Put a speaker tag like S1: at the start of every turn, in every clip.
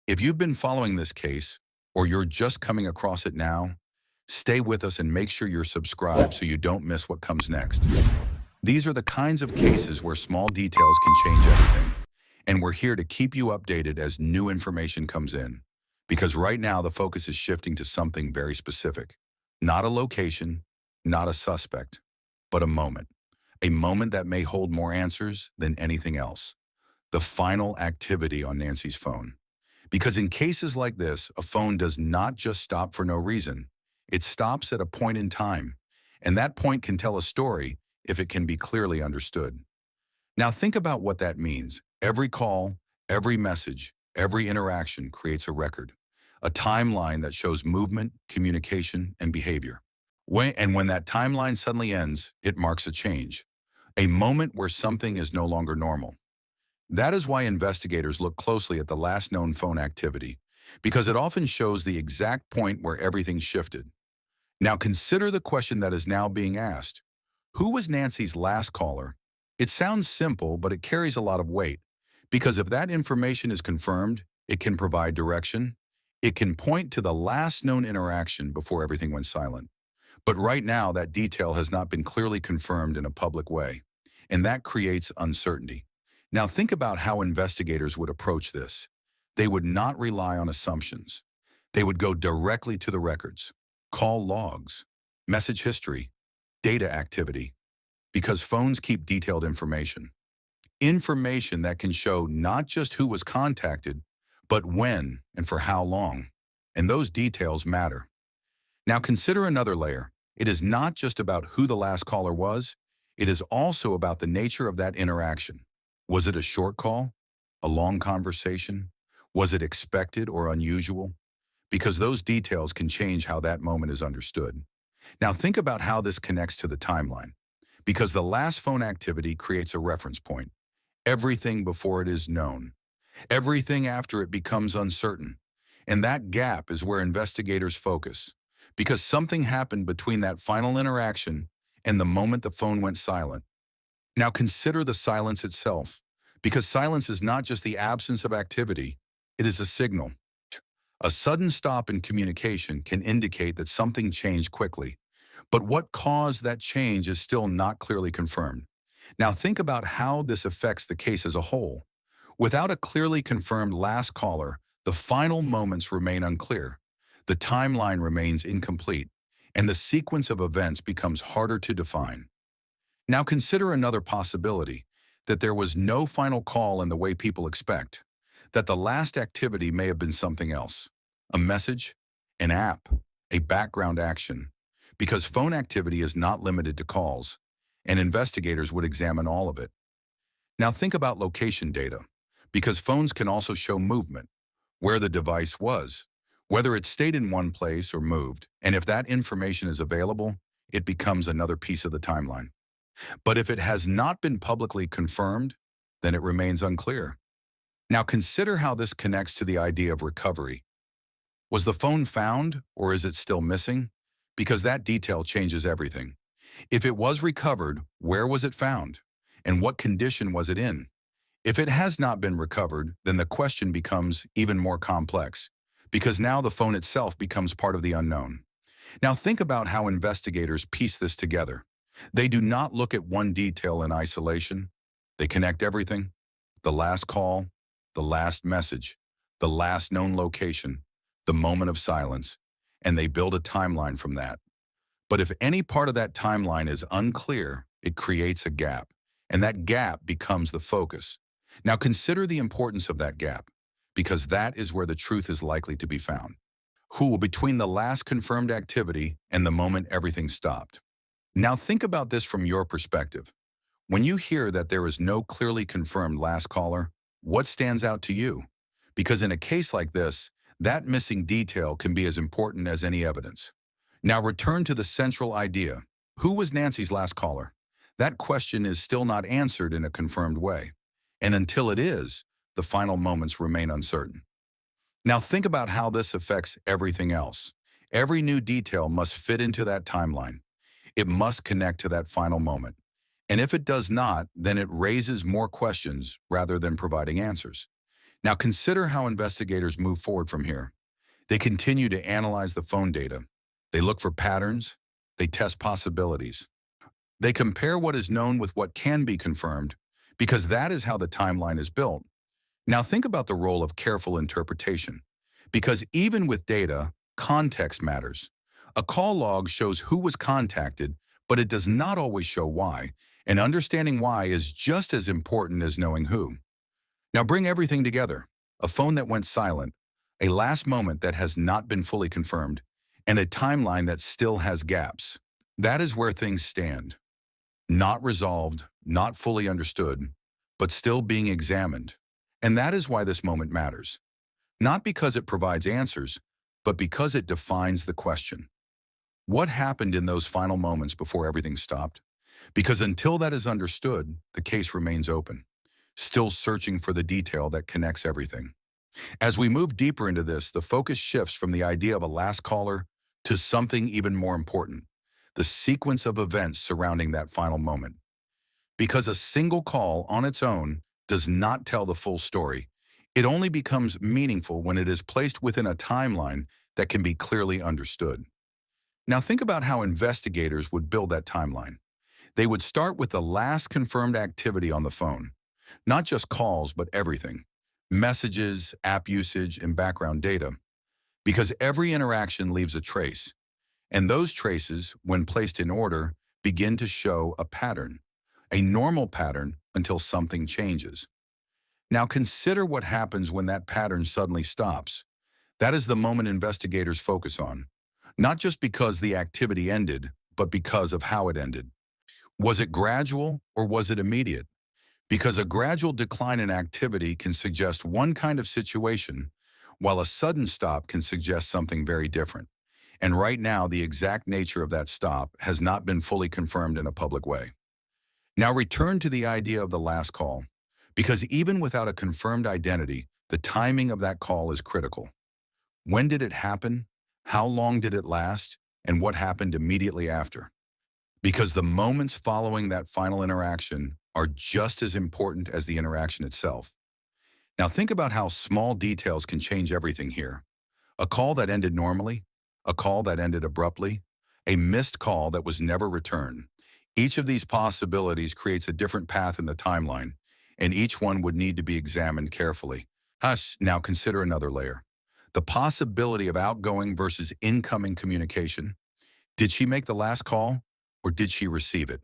S1: If you've been following this case, or you're just coming across it now, stay with us and make sure you're subscribed so you don't miss what comes next. These are the kinds of cases where small details can change everything, and we're here to keep you updated as new information comes in. Because right now the focus is shifting to something very specific. Not a location, not a suspect, but a moment. A moment that may hold more answers than anything else. The final activity on Nancy's phone. Because in cases like this, a phone does not just stop for no reason. It stops at a point in time, and that point can tell a story if it can be clearly understood. Now think about what that means. Every call, every message, every interaction creates a record, a timeline that shows movement, communication, and behavior. When that timeline suddenly ends, it marks a change, a moment where something is no longer normal. That is why investigators look closely at the last known phone activity, because it often shows the exact point where everything shifted. Now consider the question that is now being asked. Who was Nancy's last caller? It sounds simple, but it carries a lot of weight, because if that information is confirmed, it can provide direction. It can point to the last known interaction before everything went silent. But right now, that detail has not been clearly confirmed in a public way, and that creates uncertainty. Now think about how investigators would approach this. They would not rely on assumptions. They would go directly to the records, call logs, message history, data activity, because phones keep detailed information. Information that can show not just who was contacted, but when and for how long. And those details matter. Now consider another layer. It is not just about who the last caller was, it is also about the nature of that interaction. Was it a short call? A long conversation? Was it expected or unusual? Because those details can change how that moment is understood. Now think about how this connects to the timeline. Because the last phone activity creates a reference point. Everything before it is known. Everything after it becomes uncertain. And that gap is where investigators focus. Because something happened between that final interaction and the moment the phone went silent. Now consider the silence itself, because silence is not just the absence of activity, it is a signal. A sudden stop in communication can indicate that something changed quickly, but what caused that change is still not clearly confirmed. Now think about how this affects the case as a whole. Without a clearly confirmed last caller, the final moments remain unclear, the timeline remains incomplete, and the sequence of events becomes harder to define. Now consider another possibility, that there was no final call in the way people expect, that the last activity may have been something else, a message, an app, a background action, because phone activity is not limited to calls, and investigators would examine all of it. Now think about location data, because phones can also show movement, where the device was, whether it stayed in one place or moved, and if that information is available, it becomes another piece of the timeline. But if it has not been publicly confirmed, then it remains unclear. Now consider how this connects to the idea of recovery. Was the phone found, or is it still missing? Because that detail changes everything. If it was recovered, where was it found? And what condition was it in? If it has not been recovered, then the question becomes even more complex, because now the phone itself becomes part of the unknown. Now think about how investigators piece this together. They do not look at one detail in isolation. They connect everything: the last call, the last message, the last known location, the moment of silence, and they build a timeline from that. But if any part of that timeline is unclear, it creates a gap, and that gap becomes the focus. Now consider the importance of that gap, because that is where the truth is likely to be found. Who between the last confirmed activity and the moment everything stopped? Now think about this from your perspective. When you hear that there is no clearly confirmed last caller, what stands out to you? Because in a case like this, that missing detail can be as important as any evidence. Now return to the central idea. Who was Nancy's last caller? That question is still not answered in a confirmed way. And until it is, the final moments remain uncertain. Now think about how this affects everything else. Every new detail must fit into that timeline. It must connect to that final moment. And if it does not, then it raises more questions rather than providing answers. Now consider how investigators move forward from here. They continue to analyze the phone data. They look for patterns. They test possibilities. They compare what is known with what can be confirmed, because that is how the timeline is built. Now think about the role of careful interpretation, because even with data, context matters. A call log shows who was contacted, but it does not always show why, and understanding why is just as important as knowing who. Now bring everything together. A phone that went silent, a last moment that has not been fully confirmed, and a timeline that still has gaps. That is where things stand. Not resolved, not fully understood, but still being examined. And that is why this moment matters. Not because it provides answers, but because it defines the question. What happened in those final moments before everything stopped? Because until that is understood, the case remains open, still searching for the detail that connects everything. As we move deeper into this, the focus shifts from the idea of a last caller to something even more important, the sequence of events surrounding that final moment. Because a single call on its own does not tell the full story. It only becomes meaningful when it is placed within a timeline that can be clearly understood. Now think about how investigators would build that timeline. They would start with the last confirmed activity on the phone, not just calls, but everything. Messages, app usage, and background data. Because every interaction leaves a trace. And those traces, when placed in order, begin to show a pattern. A normal pattern until something changes. Now consider what happens when that pattern suddenly stops. That is the moment investigators focus on. Not just because the activity ended, but because of how it ended. Was it gradual or was it immediate? Because a gradual decline in activity can suggest one kind of situation, while a sudden stop can suggest something very different. And right now, the exact nature of that stop has not been fully confirmed in a public way. Now return to the idea of the last call, because even without a confirmed identity, the timing of that call is critical. When did it happen? How long did it last? And what happened immediately after? Because the moments following that final interaction are just as important as the interaction itself. Now think about how small details can change everything here. A call that ended normally, a call that ended abruptly, a missed call that was never returned. Each of these possibilities creates a different path in the timeline, and each one would need to be examined carefully. Now consider another layer. The possibility of outgoing versus incoming communication. Did she make the last call, or did she receive it?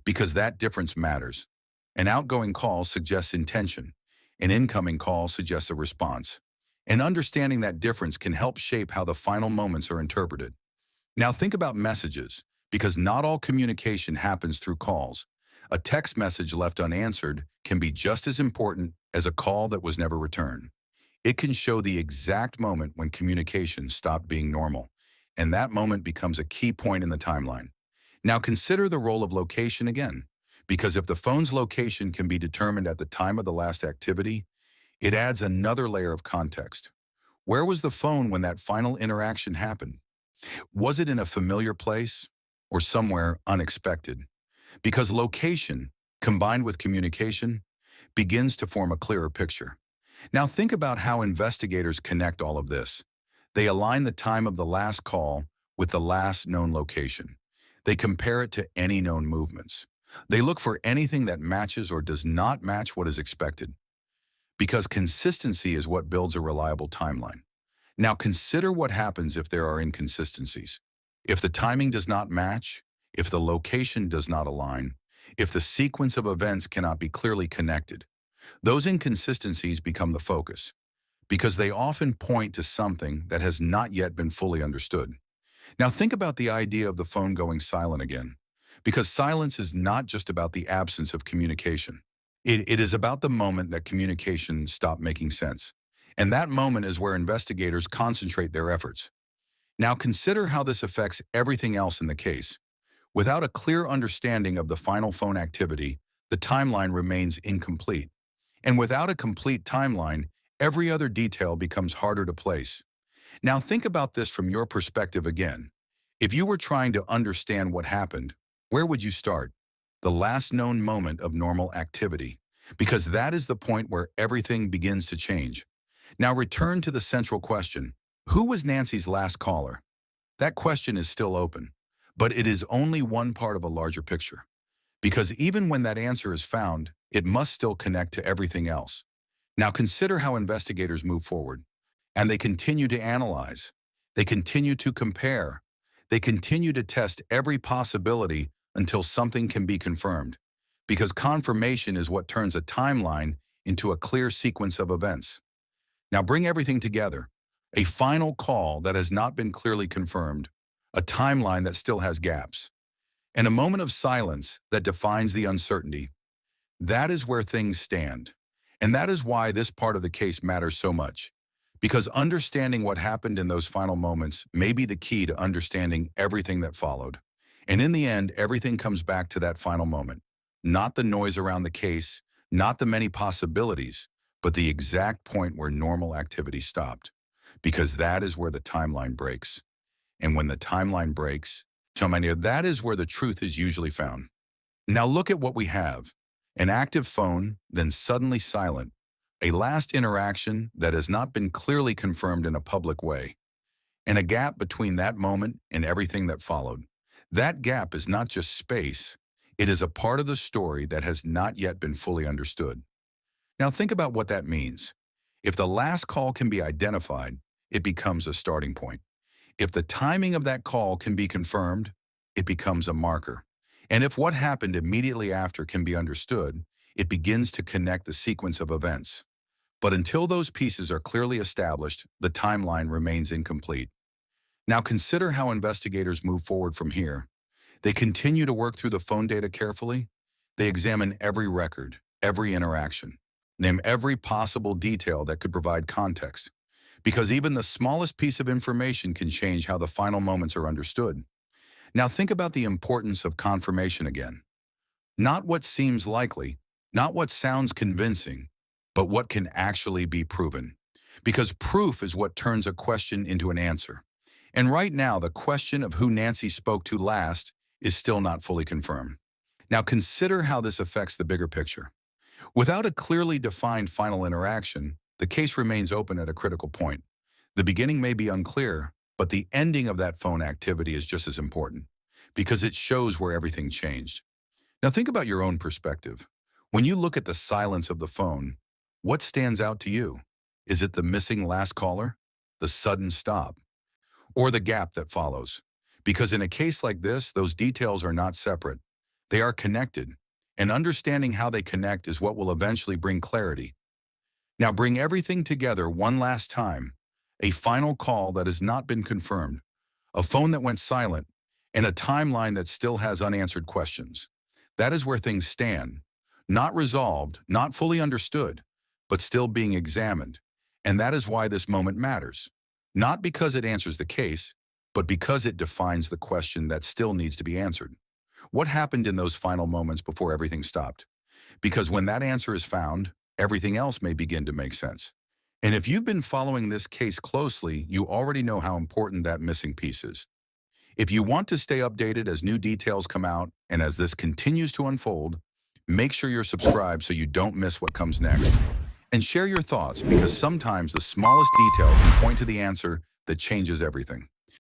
S1: Because that difference matters. An outgoing call suggests intention. An incoming call suggests a response. And understanding that difference can help shape how the final moments are interpreted. Now think about messages, because not all communication happens through calls. A text message left unanswered can be just as important as a call that was never returned. It can show the exact moment when communication stopped being normal, and that moment becomes a key point in the timeline. Now consider the role of location again, because if the phone's location can be determined at the time of the last activity, it adds another layer of context. Where was the phone when that final interaction happened? Was it in a familiar place or somewhere unexpected? Because location, combined with communication, begins to form a clearer picture. Now think about how investigators connect all of this. They align the time of the last call with the last known location. They compare it to any known movements. They look for anything that matches or does not match what is expected. Because consistency is what builds a reliable timeline. Now consider what happens if there are inconsistencies. If the timing does not match, if the location does not align, if the sequence of events cannot be clearly connected, those inconsistencies become the focus, because they often point to something that has not yet been fully understood. Now think about the idea of the phone going silent again, because silence is not just about the absence of communication. It is about the moment that communication stopped making sense. And that moment is where investigators concentrate their efforts. Now consider how this affects everything else in the case. Without a clear understanding of the final phone activity, the timeline remains incomplete. And without a complete timeline, every other detail becomes harder to place. Now think about this from your perspective again. If you were trying to understand what happened, where would you start? The last known moment of normal activity, because that is the point where everything begins to change. Now return to the central question. Who was Nancy's last caller? That question is still open, but it is only one part of a larger picture. Because even when that answer is found, it must still connect to everything else. Now consider how investigators move forward. And they continue to analyze. They continue to compare. They continue to test every possibility until something can be confirmed. Because confirmation is what turns a timeline into a clear sequence of events. Now bring everything together. A final call that has not been clearly confirmed, a timeline that still has gaps, and a moment of silence that defines the uncertainty. That is where things stand. And that is why this part of the case matters so much. Because understanding what happened in those final moments may be the key to understanding everything that followed. And in the end, everything comes back to that final moment. Not the noise around the case, not the many possibilities, but the exact point where normal activity stopped. Because that is where the timeline breaks. And when the timeline breaks, that is where the truth is usually found. Now look at what we have. An active phone, then suddenly silent. A last interaction that has not been clearly confirmed in a public way. And a gap between that moment and everything that followed. That gap is not just space. It is a part of the story that has not yet been fully understood. Now think about what that means. If the last call can be identified, it becomes a starting point. If the timing of that call can be confirmed, it becomes a marker. And if what happened immediately after can be understood, it begins to connect the sequence of events. But until those pieces are clearly established, the timeline remains incomplete. Now consider how investigators move forward from here. They continue to work through the phone data carefully. They examine every record, every interaction, name every possible detail that could provide context. Because even the smallest piece of information can change how the final moments are understood. Now think about the importance of confirmation again. Not what seems likely, not what sounds convincing, but what can actually be proven. Because proof is what turns a question into an answer. And right now, the question of who Nancy spoke to last is still not fully confirmed. Now consider how this affects the bigger picture. Without a clearly defined final interaction, the case remains open at a critical point. The beginning may be unclear, but the ending of that phone activity is just as important, because it shows where everything changed. Now think about your own perspective. When you look at the silence of the phone, what stands out to you? Is it the missing last caller, the sudden stop, or the gap that follows? Because in a case like this, those details are not separate. They are connected, and understanding how they connect is what will eventually bring clarity. Now bring everything together one last time. A final call that has not been confirmed, a phone that went silent, and a timeline that still has unanswered questions. That is where things stand. Not resolved, not fully understood, but still being examined. And that is why this moment matters. Not because it answers the case, but because it defines the question that still needs to be answered. What happened in those final moments before everything stopped? Because when that answer is found, everything else may begin to make sense. And if you've been following this case closely, you already know how important that missing piece is. If you want to stay updated as new details come out and as this continues to unfold, make sure you're subscribed so you don't miss what comes next. And share your thoughts, because sometimes the smallest detail can point to the answer that changes everything.